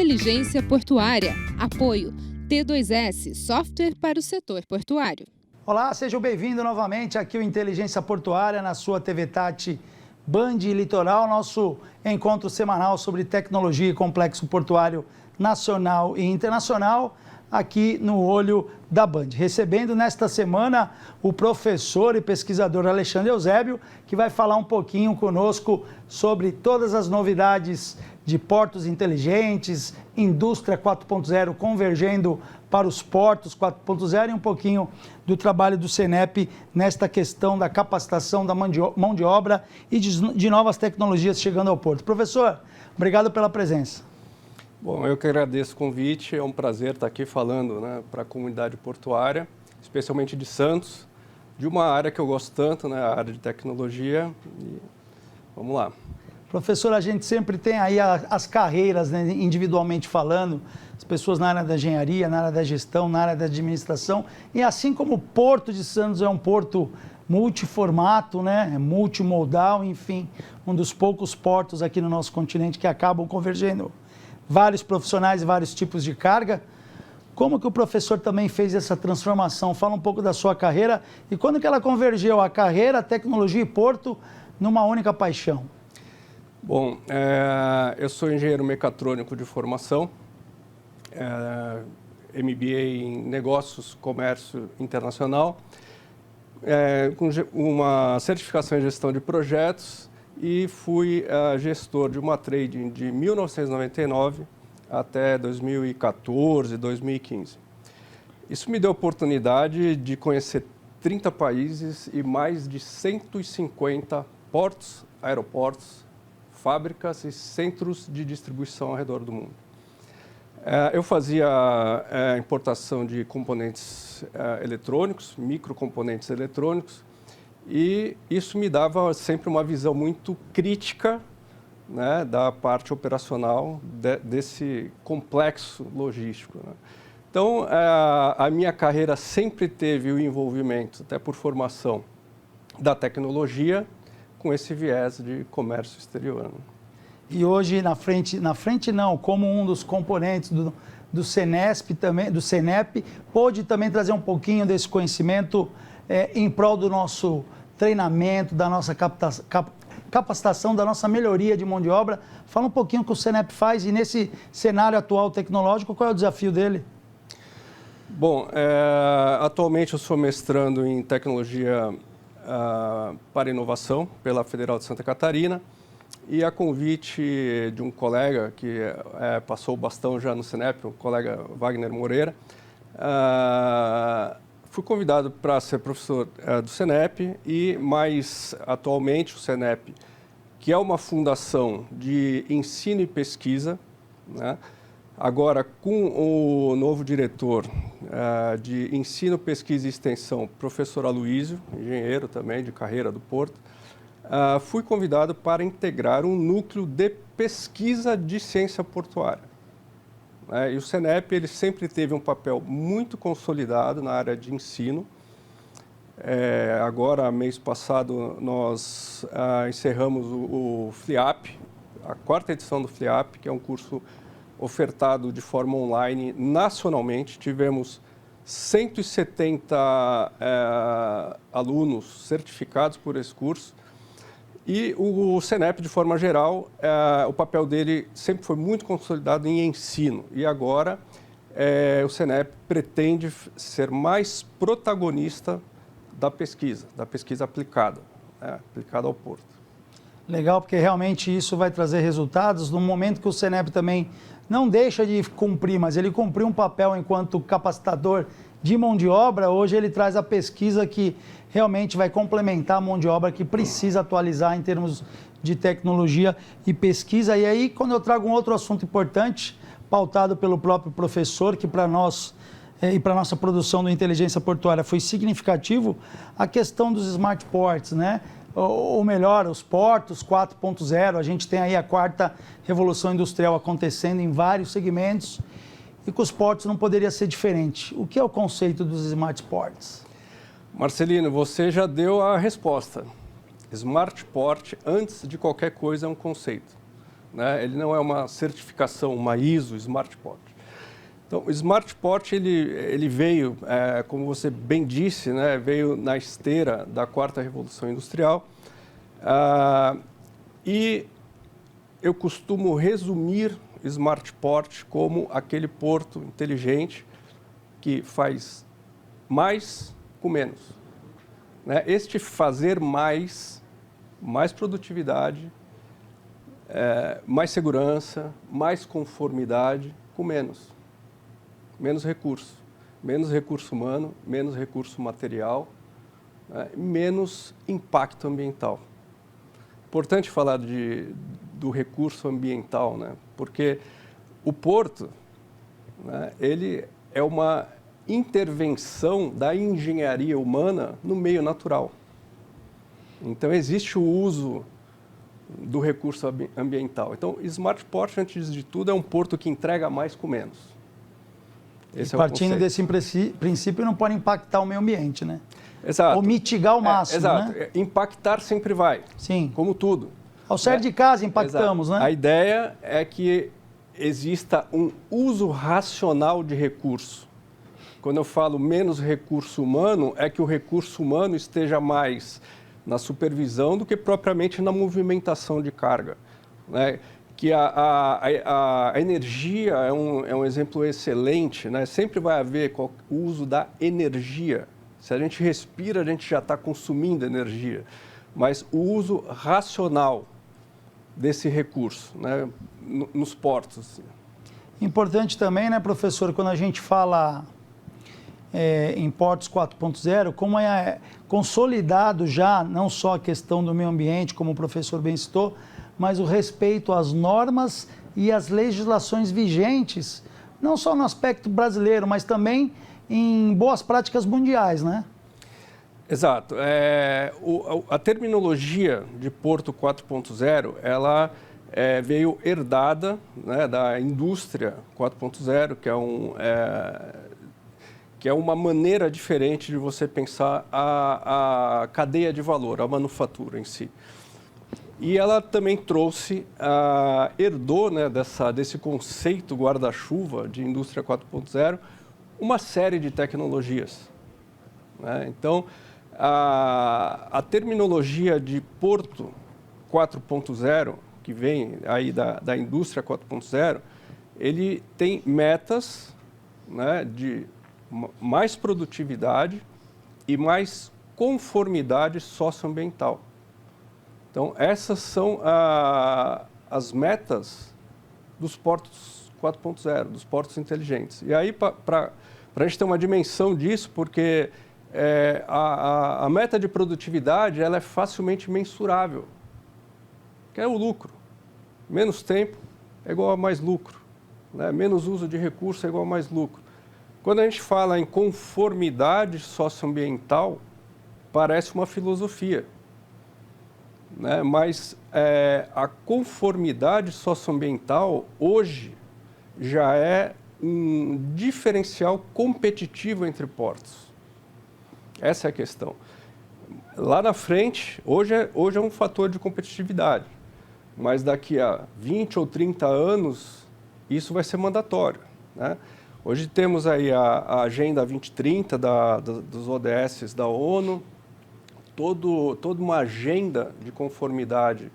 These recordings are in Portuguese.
Inteligência Portuária. Apoio T2S, software para o setor portuário. Olá, sejam bem-vindos novamente aqui ao Inteligência Portuária na sua TV Tati Band Litoral, nosso encontro semanal sobre tecnologia e complexo portuário nacional e internacional, aqui no Olho da Band. Recebendo nesta semana o professor e pesquisador Alexandre Eusébio, que vai falar um pouquinho conosco sobre todas as novidades de portos inteligentes, indústria 4.0 convergendo para os portos 4.0 e um pouquinho do trabalho do Senep nesta questão da capacitação da mão de obra e de novas tecnologias chegando ao porto. Professor, obrigado pela presença. Bom, eu que agradeço o convite, é um prazer estar aqui falando para a comunidade portuária, especialmente de Santos, de uma área que eu gosto tanto, a área de tecnologia. E vamos lá. Professor, a gente sempre tem aí as carreiras, individualmente falando, as pessoas na área da engenharia, na área da gestão, na área da administração, e assim como o Porto de Santos é um porto multiformato, multimodal, enfim, um dos poucos portos aqui no nosso continente que acabam convergendo vários profissionais e vários tipos de carga. Como que o professor também fez essa transformação? Fala um pouco da sua carreira e quando que ela convergeu a carreira, a tecnologia e porto numa única paixão? Bom, eu sou engenheiro mecatrônico de formação, MBA em Negócios, Comércio Internacional, com uma certificação em Gestão de Projetos e fui gestor de uma trading de 1999 até 2014, 2015. Isso me deu a oportunidade de conhecer 30 países e mais de 150 portos, aeroportos, fábricas e centros de distribuição ao redor do mundo. Eu fazia importação de componentes eletrônicos, microcomponentes eletrônicos, e isso me dava sempre uma visão muito crítica da parte operacional desse complexo logístico. Então, a minha carreira sempre teve o envolvimento, até por formação, da tecnologia, com esse viés de comércio exterior. E hoje, como um dos componentes do Senesp também, do Senep, pôde também trazer um pouquinho desse conhecimento em prol do nosso treinamento, da nossa capacitação, da nossa melhoria de mão de obra. Fala um pouquinho o que o Senep faz e nesse cenário atual tecnológico, qual é o desafio dele? Bom, atualmente eu sou mestrando em tecnologia para inovação pela Federal de Santa Catarina e a convite de um colega que passou o bastão já no Senep, o colega Wagner Moreira, fui convidado para ser professor do Senep e mais atualmente o Senep, que é uma fundação de ensino e pesquisa, agora com o novo diretor de ensino, pesquisa e extensão, professor Aloísio, engenheiro também de carreira do Porto, fui convidado para integrar um núcleo de pesquisa de ciência portuária. E o Senep ele sempre teve um papel muito consolidado na área de ensino. Agora, mês passado, nós encerramos o FLIAP, a 4ª edição do FLIAP, que é um curso ofertado de forma online nacionalmente. Tivemos 170 alunos certificados por esse curso. E o Senep, de forma geral, o papel dele sempre foi muito consolidado em ensino. E agora o Senep pretende ser mais protagonista da pesquisa aplicada, aplicada ao porto. Legal, porque realmente isso vai trazer resultados no momento que o Senep também não deixa de cumprir, mas ele cumpriu um papel enquanto capacitador de mão de obra. Hoje ele traz a pesquisa que realmente vai complementar a mão de obra que precisa atualizar em termos de tecnologia e pesquisa. E aí, quando eu trago um outro assunto importante, pautado pelo próprio professor, que para nós e para a nossa produção do Inteligência Portuária foi significativo, a questão dos smart ports, ou melhor, os portos 4.0. A gente tem aí a 4ª revolução industrial acontecendo em vários segmentos e com os portos não poderia ser diferente. O que é o conceito dos smart ports? Marcelino, você já deu a resposta. Smart Port, antes de qualquer coisa, é um conceito. né? Ele não é uma certificação, uma ISO Smart Port. Então, o Smart Port, ele veio, como você bem disse, né? Veio na esteira da 4ª Revolução Industrial. E eu costumo resumir Smart Port como aquele porto inteligente que faz mais com menos. Né? Este fazer mais produtividade, mais segurança, mais conformidade com menos. Menos recurso humano, menos recurso material, né? Menos impacto ambiental. Importante falar do recurso ambiental, né? Porque o porto, né, ele é uma intervenção da engenharia humana no meio natural. Então, existe o uso do recurso ambiental. Então, Smart Port, antes de tudo, é um porto que entrega mais com menos. Esse é o partindo conceito. desse princípio, não pode impactar o meio ambiente, né? Exato. Ou mitigar o máximo, exato. né? Impactar sempre vai. Sim. Como tudo. Ao sair de casa, impactamos, Exato. né? A ideia é que exista um uso racional de recurso. Quando eu falo menos recurso humano, é que o recurso humano esteja mais na supervisão do que propriamente na movimentação de carga, né? Que a energia é um exemplo excelente, né? Sempre vai haver o uso da energia. Se a gente respira, a gente já está consumindo energia. Mas o uso racional desse recurso, né? Nos portos. Importante também, né, professor, quando a gente fala em portos 4.0, como é consolidado já, não só a questão do meio ambiente, como o professor bem citou, mas o respeito às normas e às legislações vigentes, não só no aspecto brasileiro, mas também em boas práticas mundiais, né? Exato. A terminologia de Porto 4.0, ela veio herdada, né, da indústria 4.0, que é uma maneira diferente de você pensar a cadeia de valor, a manufatura em si. E ela também herdou, né, desse conceito guarda-chuva de indústria 4.0, uma série de tecnologias, né? Então, a terminologia de Porto 4.0, que vem aí da indústria 4.0, ele tem metas, né, de mais produtividade e mais conformidade socioambiental. Então, essas são as metas dos portos 4.0, dos portos inteligentes. E aí, para a gente ter uma dimensão disso, porque a meta de produtividade ela é facilmente mensurável, que é o lucro. Menos tempo é igual a mais lucro, né? Menos uso de recurso é igual a mais lucro. Quando a gente fala em conformidade socioambiental, parece uma filosofia, né? Mas a conformidade socioambiental hoje já é um diferencial competitivo entre portos. Essa é a questão. Lá na frente, hoje é um fator de competitividade, mas daqui a 20 ou 30 anos, isso vai ser mandatório, né? Hoje temos aí a Agenda 2030 dos ODS da ONU, toda uma agenda de conformidade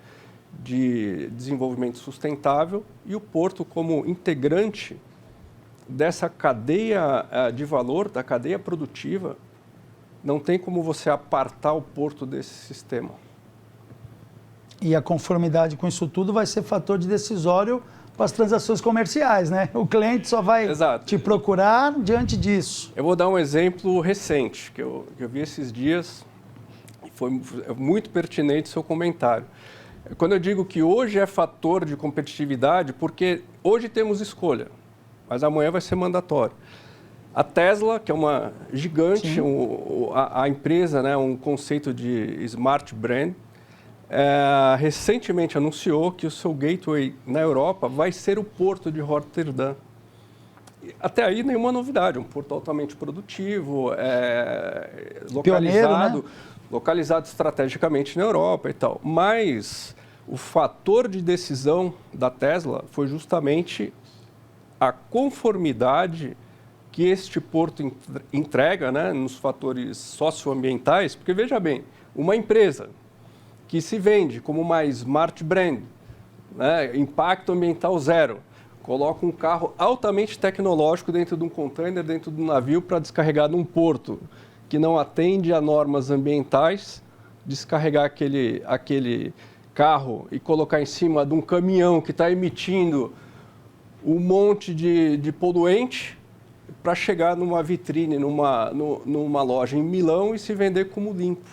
de desenvolvimento sustentável e o porto como integrante dessa cadeia de valor, da cadeia produtiva. Não tem como você apartar o porto desse sistema. E a conformidade com isso tudo vai ser fator de decisório para as transações comerciais, né? O cliente só vai te procurar diante disso. Eu vou dar um exemplo recente, que eu vi esses dias, e foi muito pertinente o seu comentário. Quando eu digo que hoje é fator de competitividade, porque hoje temos escolha, mas amanhã vai ser mandatório. A Tesla, que é uma gigante, a empresa, né, um conceito de smart brand, recentemente anunciou que o seu gateway na Europa vai ser o porto de Rotterdam. Até aí, nenhuma novidade, um porto altamente produtivo, localizado, pioneiro, né? Localizado estrategicamente na Europa e tal. Mas o fator de decisão da Tesla foi justamente a conformidade que este porto entrega, né, nos fatores socioambientais, porque veja bem, uma empresa que se vende como uma smart brand, né, impacto ambiental zero, coloca um carro altamente tecnológico dentro de um container, dentro de um navio para descarregar num porto que não atende a normas ambientais, descarregar aquele carro e colocar em cima de um caminhão que está emitindo um monte de poluente para chegar numa vitrine, numa loja em Milão e se vender como limpo.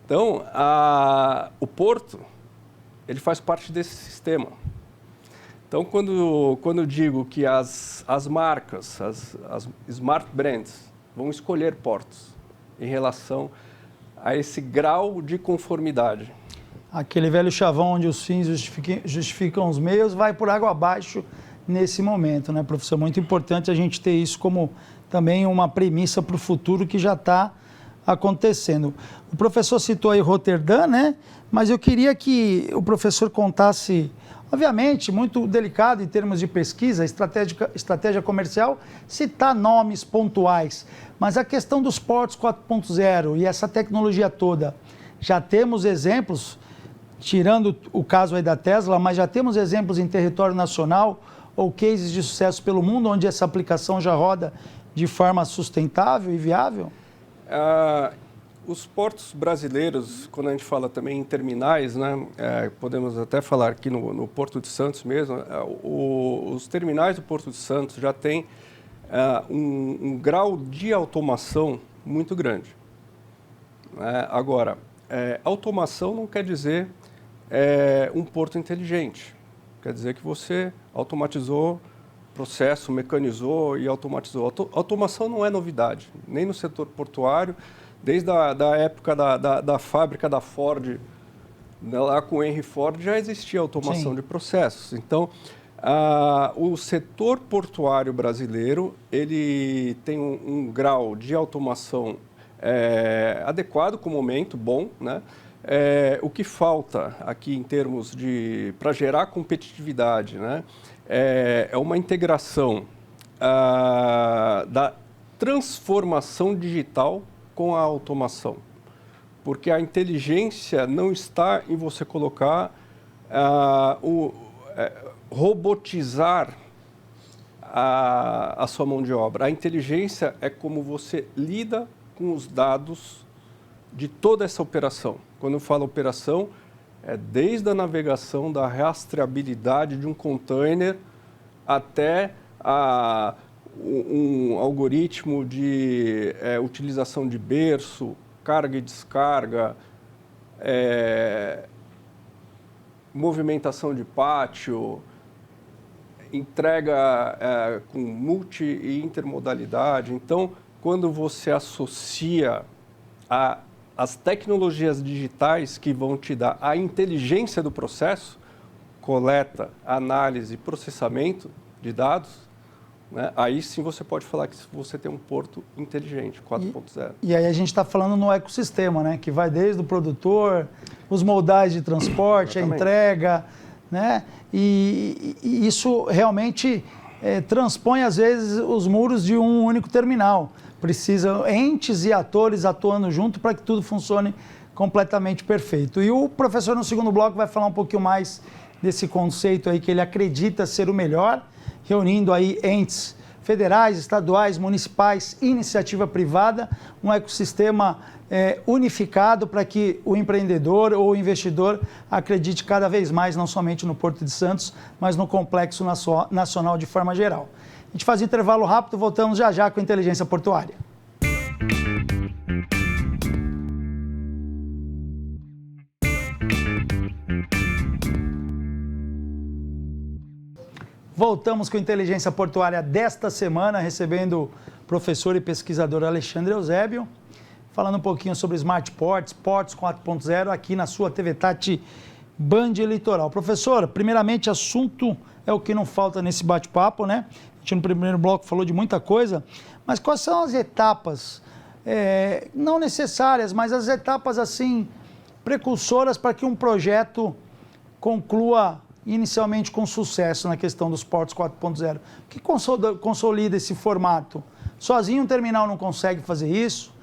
Então, o porto, ele faz parte desse sistema. Então, quando eu digo que as marcas, as smart brands, vão escolher portos em relação a esse grau de conformidade. Aquele velho chavão onde os fins justificam os meios vai por água abaixo nesse momento, né, professor? Muito importante a gente ter isso como também uma premissa para o futuro que já está acontecendo. O professor citou aí Roterdã, né? Mas eu queria que o professor contasse, obviamente, muito delicado em termos de pesquisa, estratégia comercial, citar nomes pontuais, mas a questão dos portos 4.0 e essa tecnologia toda, já temos exemplos, tirando o caso aí da Tesla, mas já temos exemplos em território nacional ou cases de sucesso pelo mundo, onde essa aplicação já roda de forma sustentável e viável? Os portos brasileiros, quando a gente fala também em terminais, né, podemos até falar aqui no Porto de Santos mesmo, os terminais do Porto de Santos já têm um grau de automação muito grande. Agora, automação não quer dizer um porto inteligente. Quer dizer que você automatizou processo, mecanizou e automatizou. Automação não é novidade, nem no setor portuário. Desde a época da fábrica da Ford, lá com o Henry Ford, já existia automação de processos. Então, o setor portuário brasileiro ele tem um grau de automação adequado com o momento, bom, né? O que falta aqui em termos para gerar competitividade, né? É uma integração da transformação digital com a automação, porque a inteligência não está em você colocar, robotizar a sua mão de obra. A inteligência é como você lida com os dados de toda essa operação. Quando eu falo operação, é desde a navegação, da rastreabilidade de um container até um algoritmo de utilização de berço, carga e descarga, movimentação de pátio, entrega com multi e intermodalidade. Então, quando você associa as tecnologias digitais que vão te dar a inteligência do processo, coleta, análise e processamento de dados, né? Aí sim você pode falar que você tem um porto inteligente, 4.0. E aí a gente está falando no ecossistema, né? Que vai desde o produtor, os modais de transporte, a entrega, né? E isso realmente transpõe, às vezes, os muros de um único terminal. Precisa entes e atores atuando junto para que tudo funcione completamente perfeito. E o professor, no segundo bloco, vai falar um pouquinho mais desse conceito aí que ele acredita ser o melhor, reunindo aí entes federais, estaduais, municipais, iniciativa privada, um ecossistema unificado para que o empreendedor ou o investidor acredite cada vez mais, não somente no Porto de Santos, mas no complexo nacional de forma geral. A gente faz um intervalo rápido, voltamos já já com Inteligência Portuária. Voltamos com Inteligência Portuária desta semana, recebendo o professor e pesquisador Alexandre Eusébio, falando um pouquinho sobre Smart Ports, Portos 4.0, aqui na sua TV Tati Band Litoral. Professor, primeiramente, assunto é o que não falta nesse bate-papo, né? A gente no primeiro bloco falou de muita coisa, mas quais são as etapas, não necessárias, mas as etapas, assim, precursoras para que um projeto conclua inicialmente com sucesso na questão dos portos 4.0. O que consolida esse formato? Sozinho um terminal não consegue fazer isso,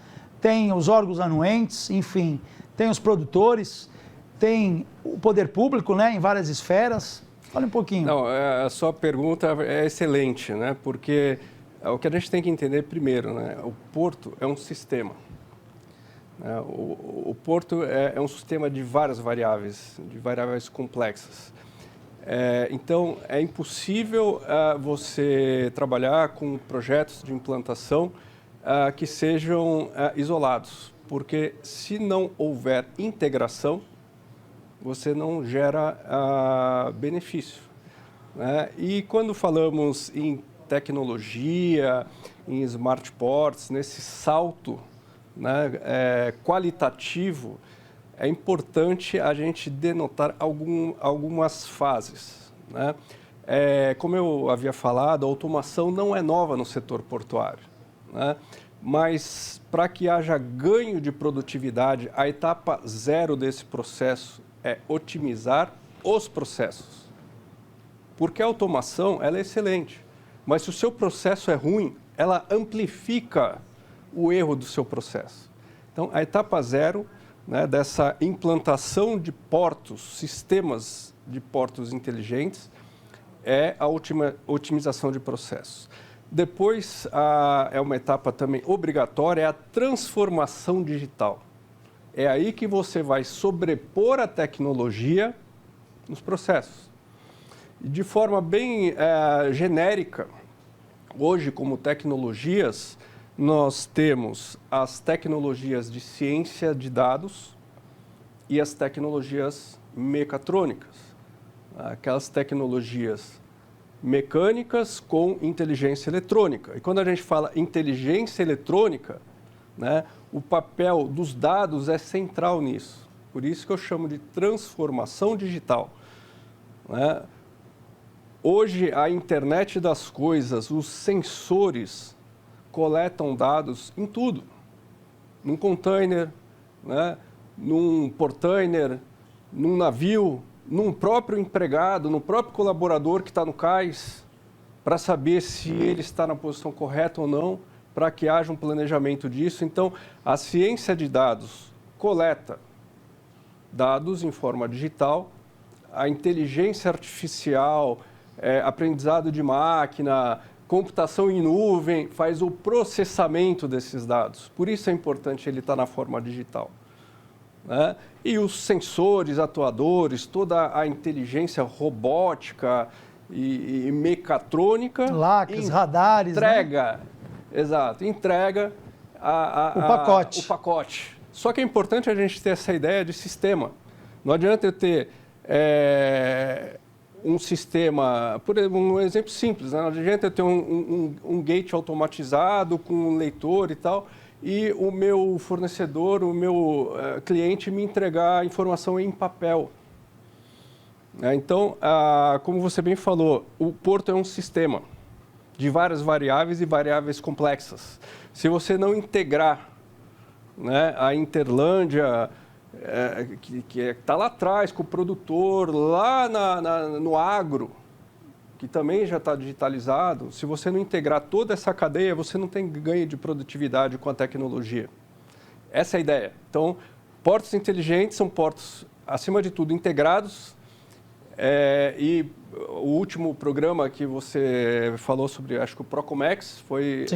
tem os órgãos anuentes, enfim, tem os produtores, tem o poder público, né, em várias esferas. Fala um pouquinho. Não, a sua pergunta é excelente, né, porque o que a gente tem que entender primeiro, né, o porto é um sistema. O porto é um sistema de várias variáveis complexas. Então, é impossível você trabalhar com projetos de implantação que sejam isolados, porque se não houver integração, você não gera benefício. Né? E quando falamos em tecnologia, em smart ports, nesse salto, né, qualitativo, é importante a gente denotar algumas fases. Né? Como eu havia falado, a automação não é nova no setor portuário. Né? Mas, para que haja ganho de produtividade, a etapa zero desse processo é otimizar os processos. Porque a automação ela é excelente, mas se o seu processo é ruim, ela amplifica o erro do seu processo. Então, a etapa zero, né, dessa implantação de portos, sistemas de portos inteligentes, é a otimização de processos. Depois, é uma etapa também obrigatória, é a transformação digital. É aí que você vai sobrepor a tecnologia nos processos. De forma bem genérica, hoje, como tecnologias, nós temos as tecnologias de ciência de dados e as tecnologias mecatrônicas. Aquelas tecnologias mecânicas com inteligência eletrônica. E quando a gente fala inteligência eletrônica, né, o papel dos dados é central nisso. Por isso que eu chamo de transformação digital. Né? Hoje, a internet das coisas, os sensores coletam dados em tudo. Num container, né? Num portainer, num navio, num próprio empregado, no próprio colaborador que está no cais, para saber se ele está na posição correta ou não, para que haja um planejamento disso. Então, a ciência de dados coleta dados em forma digital, a inteligência artificial, aprendizado de máquina, computação em nuvem, faz o processamento desses dados. Por isso é importante ele estar na forma digital. Né? E os sensores, atuadores, toda a inteligência robótica e mecatrônica... Lacres, radares... Entrega, né? Exato, entrega o pacote. Só que é importante a gente ter essa ideia de sistema. Não adianta eu ter um sistema, por exemplo, um exemplo simples, né? Não adianta eu ter um gate automatizado com um leitor e tal, e o meu fornecedor, o meu cliente me entregar a informação em papel. Então, como você bem falou, o porto é um sistema de várias variáveis e variáveis complexas. Se você não integrar, né, a Interlândia, que está lá atrás com o produtor, lá no agro, que também já está digitalizado, se você não integrar toda essa cadeia, você não tem ganho de produtividade com a tecnologia. Essa é a ideia. Então, portos inteligentes são portos, acima de tudo, integrados. E o último programa que você falou sobre, acho que o Procomex, foi...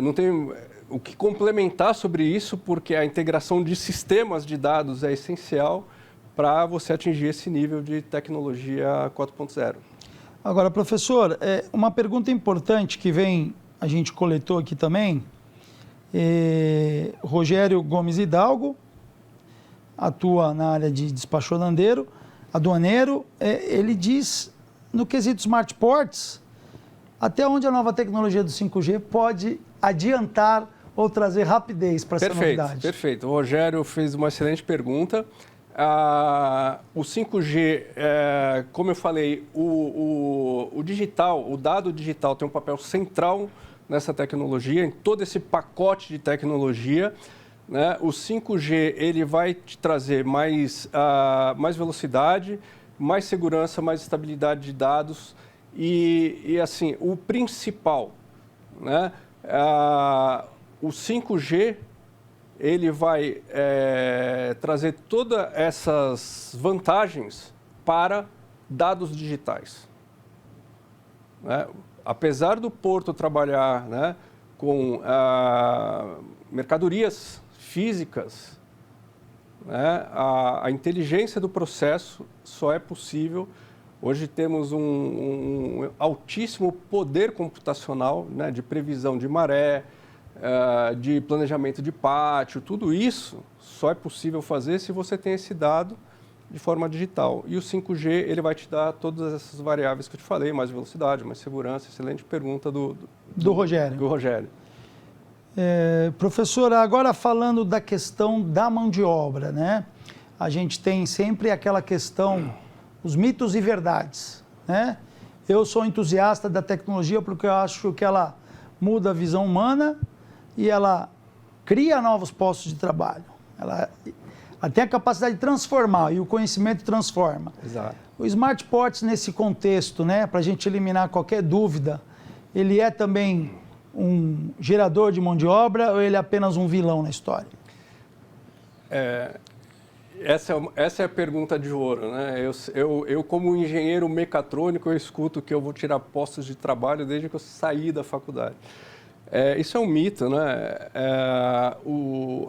não tem o que complementar sobre isso, porque a integração de sistemas de dados é essencial para você atingir esse nível de tecnologia 4.0. Agora, professor, uma pergunta importante que a gente coletou aqui também, Rogério Gomes Hidalgo, atua na área de despacho aduaneiro, ele diz, no quesito Smart Ports, até onde a nova tecnologia do 5G pode adiantar ou trazer rapidez para essa novidade? Perfeito. O Rogério fez uma excelente pergunta. O 5G, como eu falei, o digital, o dado digital tem um papel central nessa tecnologia, em todo esse pacote de tecnologia. né? O 5G ele vai te trazer mais velocidade, mais segurança, mais estabilidade de dados e assim, o principal, né? O 5G ele vai trazer todas essas vantagens para dados digitais, né? Apesar do porto trabalhar, né, com mercadorias físicas, né, a inteligência do processo só é possível. Hoje temos um altíssimo poder computacional, né, de previsão de maré, de planejamento de pátio, tudo isso só é possível fazer se você tem esse dado de forma digital. E o 5G ele vai te dar todas essas variáveis que eu te falei, mais velocidade, mais segurança. Excelente pergunta do Rogério. Do Rogério. Professora, agora falando da questão da mão de obra, né? A gente tem sempre aquela questão, os mitos e verdades, né? Eu sou entusiasta da tecnologia porque eu acho que ela muda a visão humana e ela cria novos postos de trabalho. Ela tem a capacidade de transformar e o conhecimento transforma. Exato. O Smart Ports, nesse contexto, né, para a gente eliminar qualquer dúvida, ele é também um gerador de mão de obra ou ele é apenas um vilão na história? Essa é a pergunta de ouro, né? Eu como engenheiro mecatrônico, eu escuto que eu vou tirar postos de trabalho desde que eu saí da faculdade. Isso é um mito, né?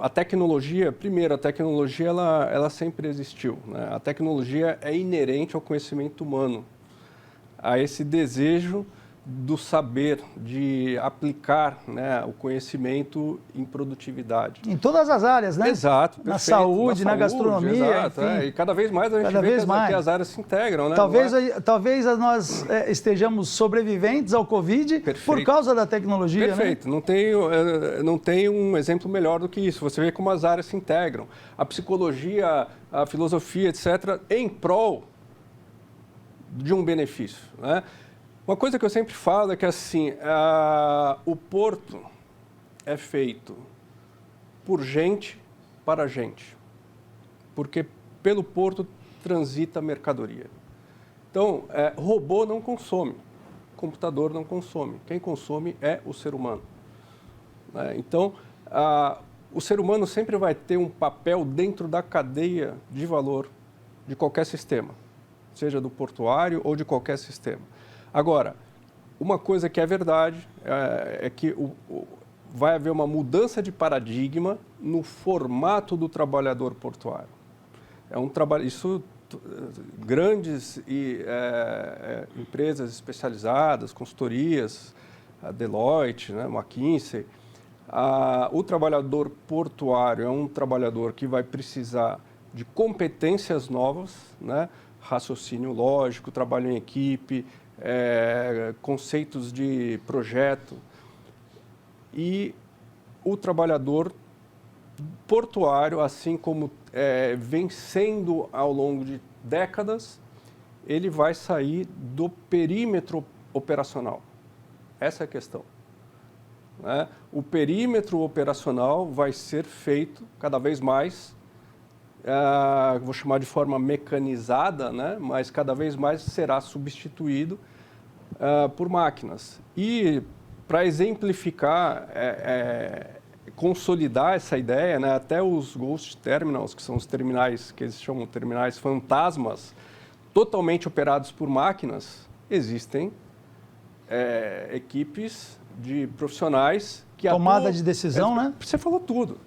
A tecnologia, primeiro, a tecnologia ela sempre existiu, né? A tecnologia é inerente ao conhecimento humano, a esse desejo do saber, de aplicar, né, o conhecimento em produtividade. Em todas as áreas, né? Exato, perfeito. Na saúde, na gastronomia, exato, e cada vez mais a gente vê que as áreas se integram, né? Talvez nós estejamos sobreviventes ao Covid por causa da tecnologia, perfeito. Né? Não tem um exemplo melhor do que isso. Você vê como as áreas se integram. A psicologia, a filosofia, etc., em prol de um benefício, né? Uma coisa que eu sempre falo é que assim, o porto é feito por gente para gente, porque pelo porto transita a mercadoria. Então, robô não consome, computador não consome, quem consome é o ser humano, né? Então, o ser humano sempre vai ter um papel dentro da cadeia de valor de qualquer sistema, seja do portuário ou de qualquer sistema. Agora, uma coisa que é verdade é que vai haver uma mudança de paradigma no formato do trabalhador portuário. Grandes empresas especializadas, consultorias, a Deloitte, né, McKinsey, o trabalhador portuário é um trabalhador que vai precisar de competências novas, né, raciocínio lógico, trabalho em equipe, conceitos de projeto, e o trabalhador portuário, assim como vem sendo ao longo de décadas, ele vai sair do perímetro operacional. Essa é a questão, né? O perímetro operacional vai ser feito cada vez mais, vou chamar de forma mecanizada, né? Mas cada vez mais será substituído por máquinas. E para exemplificar, consolidar essa ideia, né, até os Ghost Terminals, que são os terminais que eles chamam de terminais fantasmas, totalmente operados por máquinas, existem equipes de profissionais que tomada de decisão, né? Você falou tudo.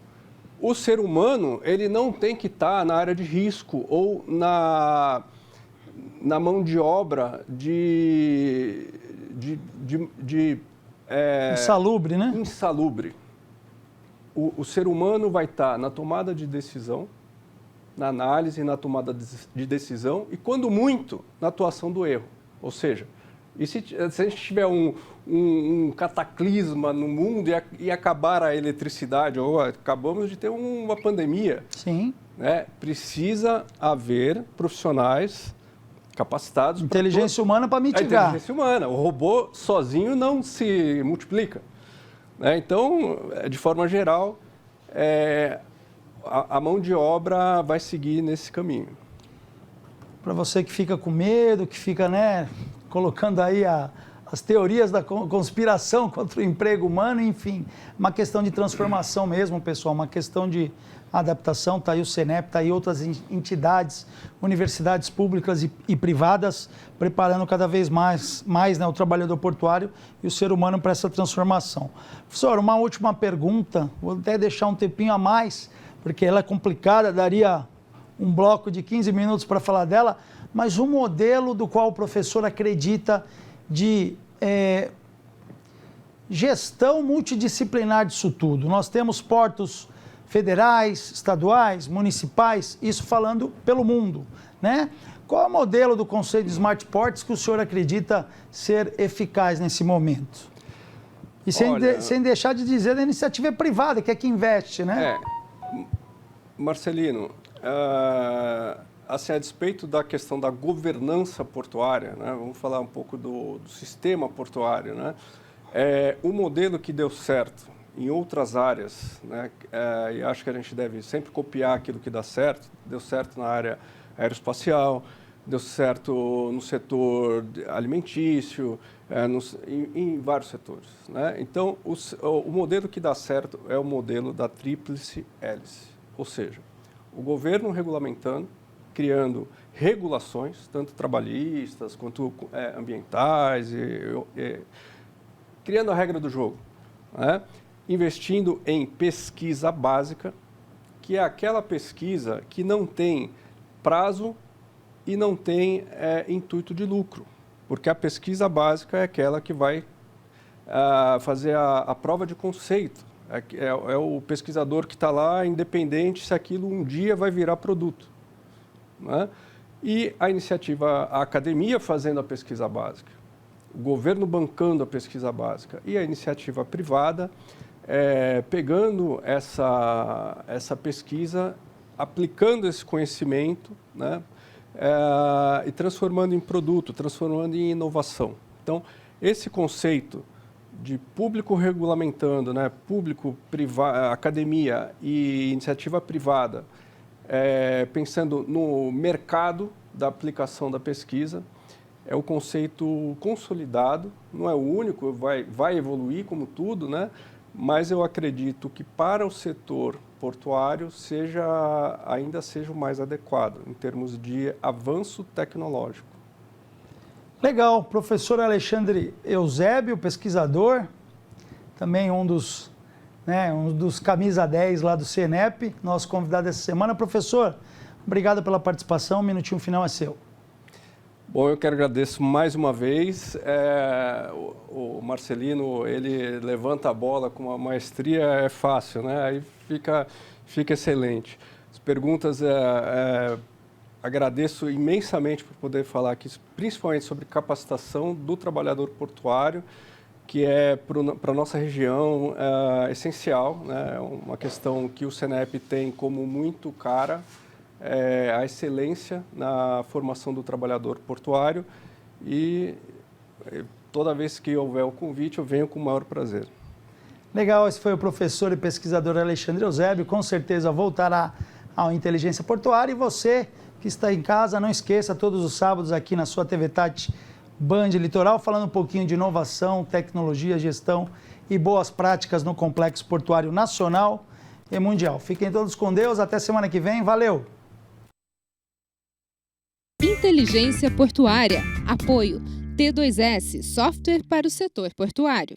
O ser humano, ele não tem que estar na área de risco ou na mão de obra insalubre, né? Insalubre. O ser humano vai estar na tomada de decisão, na análise, na tomada de decisão e, quando muito, na atuação do erro. Ou seja, se a gente tiver um cataclisma no mundo e acabar a eletricidade, ou acabamos de ter uma pandemia, sim, né, precisa haver profissionais capacitados. Inteligência humana para mitigar. A inteligência humana. O robô sozinho não se multiplica, né? Então, de forma geral, a mão de obra vai seguir nesse caminho. Para você que fica com medo, que fica, né, colocando aí as teorias da conspiração contra o emprego humano, enfim, uma questão de transformação mesmo, pessoal, uma questão de adaptação. Está aí o Senep, está aí outras entidades, universidades públicas e privadas, preparando cada vez mais, né, o trabalhador portuário e o ser humano para essa transformação. Professor, uma última pergunta, vou até deixar um tempinho a mais, porque ela é complicada, daria um bloco de 15 minutos para falar dela, mas um modelo do qual o professor acredita de gestão multidisciplinar disso tudo. Nós temos portos federais, estaduais, municipais, isso falando pelo mundo, né? Qual é o modelo do conceito de Smart Ports que o senhor acredita ser eficaz nesse momento? E sem deixar de dizer da iniciativa privada, que é que investe, né? Marcelino, assim, a despeito da questão da governança portuária, né, vamos falar um pouco do sistema portuário, né, o modelo que deu certo em outras áreas, né, e acho que a gente deve sempre copiar aquilo que dá certo, deu certo na área aeroespacial, deu certo no setor alimentício, em vários setores, né? Então, o modelo que dá certo é o modelo da tríplice hélice, ou seja, o governo regulamentando, criando regulações, tanto trabalhistas quanto ambientais, criando a regra do jogo, né? Investindo em pesquisa básica, que é aquela pesquisa que não tem prazo e não tem intuito de lucro, porque a pesquisa básica é aquela que vai fazer a prova de conceito. É o pesquisador que está lá, independente se aquilo um dia vai virar produto, né? E a iniciativa, a academia fazendo a pesquisa básica, o governo bancando a pesquisa básica e a iniciativa privada pegando essa pesquisa, aplicando esse conhecimento, né? E transformando em produto, transformando em inovação. Então, esse conceito de público regulamentando, né, público, academia e iniciativa privada, pensando no mercado da aplicação da pesquisa, é o conceito consolidado, não é o único, vai evoluir como tudo, né, mas eu acredito que para o setor portuário ainda seja o mais adequado em termos de avanço tecnológico. Legal, professor Alexandre Eusébio, pesquisador, também um dos camisa 10 lá do Senep, nosso convidado essa semana. Professor, obrigado pela participação, o minutinho final é seu. Bom, eu quero agradecer mais uma vez. O Marcelino, ele levanta a bola com uma maestria, é fácil, né? Aí fica excelente. As perguntas, agradeço imensamente por poder falar aqui, principalmente sobre capacitação do trabalhador portuário, que é para a nossa região essencial, né? É uma questão que o Senep tem como muito cara, a excelência na formação do trabalhador portuário, e toda vez que houver o convite eu venho com o maior prazer. Legal, esse foi o professor e pesquisador Alexandre Eusébio, com certeza voltará ao Inteligência Portuária. E você que está em casa, não esqueça, todos os sábados aqui na sua TV Tati Band Litoral, falando um pouquinho de inovação, tecnologia, gestão e boas práticas no Complexo Portuário Nacional e Mundial. Fiquem todos com Deus, até semana que vem, valeu! Inteligência Portuária. Apoio T2S, software para o setor portuário.